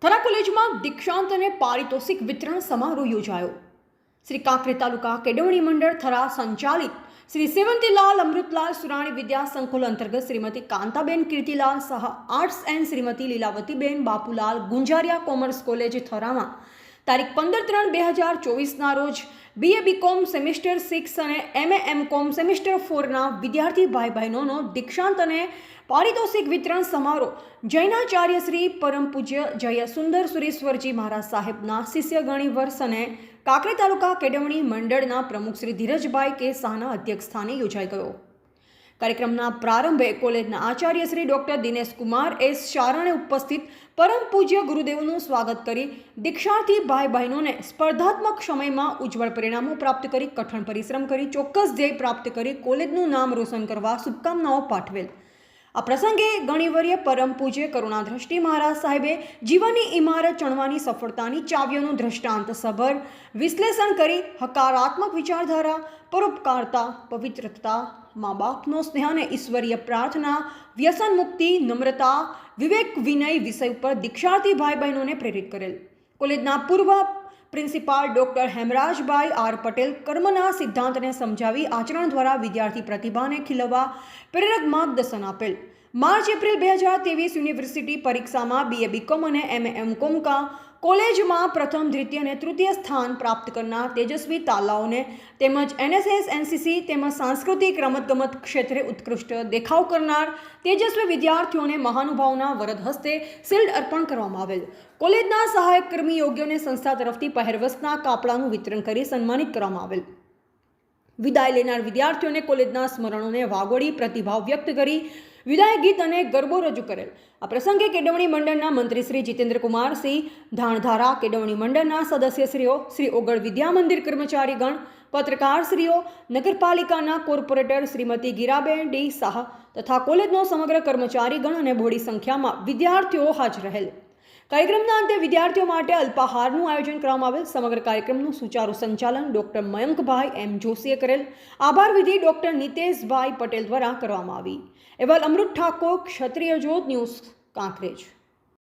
થરા કોલેજમાં દીક્ષાંત અને પારિતોષિક વિતરણ સમારોહ યોજાયો। શ્રી કાંકરેજ તાલુકા કેળવણી મંડળ થરા સંચાલિત શ્રી સેવંતીલાલ અમૃતલાલ સુરાણી વિદ્યા સંકુલ અંતર્ગત Shrimati Kantaben Kirtilal Shah arts and Shrimati Lilavatiben Bapulal Gunjariya commerce college થરામાં તારીખ 15/3/2024ના રોજ BA BCom સેમિસ્ટર 6 અને MA MCom સેમિસ્ટર 4ના વિદ્યાર્થી ભાઈ બહેનોનો દીક્ષાંત અને પારિતોષિક વિતરણ સમારોહ જૈનાચાર્ય શ્રી પરમ પૂજ્ય જય સુંદર સુરેશ્વરજી મહારાજ સાહેબના શિષ્ય ગણી વર્ષ અને કાંકરેજ તાલુકા કેળવણી મંડળના પ્રમુખ શ્રી ધીરજભાઈ કે શાહના અધ્યક્ષસ્થાને યોજાઈ ગયો। કાર્યક્રમના પ્રારંભે કોલેજના આચાર્ય શ્રી ડૉક્ટર દિનેશ કુમાર એસ શારણે ઉપસ્થિત પરમ પૂજ્ય ગુરુદેવનું સ્વાગત કરી દીક્ષાર્થી ભાઈ બહેનોને સ્પર્ધાત્મક સમયમાં ઉજ્જવળ પરિણામો પ્રાપ્ત કરી કઠણ પરિશ્રમ કરી ચોક્કસ ધ્યેય પ્રાપ્ત કરી કોલેજનું નામ રોશન કરવા શુભકામનાઓ પાઠવેલ। આ પ્રસંગે ગણિવર્ય પરમ પૂજ્ય કરુણાદ્રષ્ટિ મહારાજ સાહેબે જીવનની ઇમારત ચણવાની સફળતાની ચાવીઓનું દ્રષ્ટાંત સભર વિશ્લેષણ કરી હકારાત્મક વિચારધારા, પરોપકારતા, પવિત્રતા, મા બાપનો સ્નેહ અને ઈશ્વરીય પ્રાર્થના, વ્યસન મુક્તિ, નમ્રતા, વિવેક, વિનય વિષય ઉપર દીક્ષાર્થી ભાઈ બહેનોને પ્રેરિત કરેલ। કોલેજના પૂર્વ principal doctor Hemrajbhai R Patel કર્મના સિદ્ધાંતને સમજાવી આચરણ દ્વારા વિદ્યાર્થી પ્રતિભાને ખીલવવા પ્રેરક માર્ગદર્શન આપેલ। માર્ચ એપ્રિલ 2023 યુનિવર્સિટી પરીક્ષામાં BA BCom અને MA MCom કા કોલેજમાં પ્રથમ, દ્વિતીય અને તૃતીય સ્થાન પ્રાપ્ત કરનાર તેજસ્વી તાલાઓને તેમજ NSS NCC તેમજ સાંસ્કૃતિક રમતગમત ક્ષેત્રે ઉત્કૃષ્ટ દેખાવ કરનાર તેજસ્વી વિદ્યાર્થીઓને મહાનુભાવોના વરદ હસ્તે શિલ્ડ અર્પણ કરવામાં આવેલ। કોલેજના સહાયક કર્મી યોગ્યોને સંસ્થા તરફથી પહેરવેશના કાપડાનું વિતરણ કરી સન્માનિત કરવામાં આવેલ। વિદાય લેનાર વિદ્યાર્થીઓને કોલેજના સ્મરણોને વાગોળી પ્રતિભાવ વ્યક્ત કરી વિદાય ગીત અને ગરબો રજૂ કરેલ। આ પ્રસંગે કેળવણી મંડળના મંત્રી શ્રી જીતેન્દ્રકુમાર સિંહ ધાણધારા, કેળવણી મંડળના સદસ્યશ્રીઓ, શ્રી ઓગળ વિદ્યા મંદિર કર્મચારીગણ, પત્રકારશ્રીઓ, નગરપાલિકાના કોર્પોરેટર શ્રીમતી ગીરાબેન ડી શાહ તથા કોલેજનો સમગ્ર કર્મચારીગણ અને બહોળી સંખ્યામાં વિદ્યાર્થીઓ હાજર રહેલ। કાર્યક્રમના અંતે વિદ્યાર્થીઓ માટે અલ્પાહારનું આયોજન કરવામાં આવેલ। સમગ્ર કાર્યક્રમનું સુચારુ સંચાલન ડૉક્ટર મયંકભાઈ એમ જોશીએ કરેલ। આભાર વિધિ ડૉક્ટર નિતેશભાઈ પટેલ દ્વારા કરવામાં આવી। અહેવાલ અમૃત ઠાકોર, ક્ષત્રિય જ્યોત ન્યૂઝ, કાંકરેજ।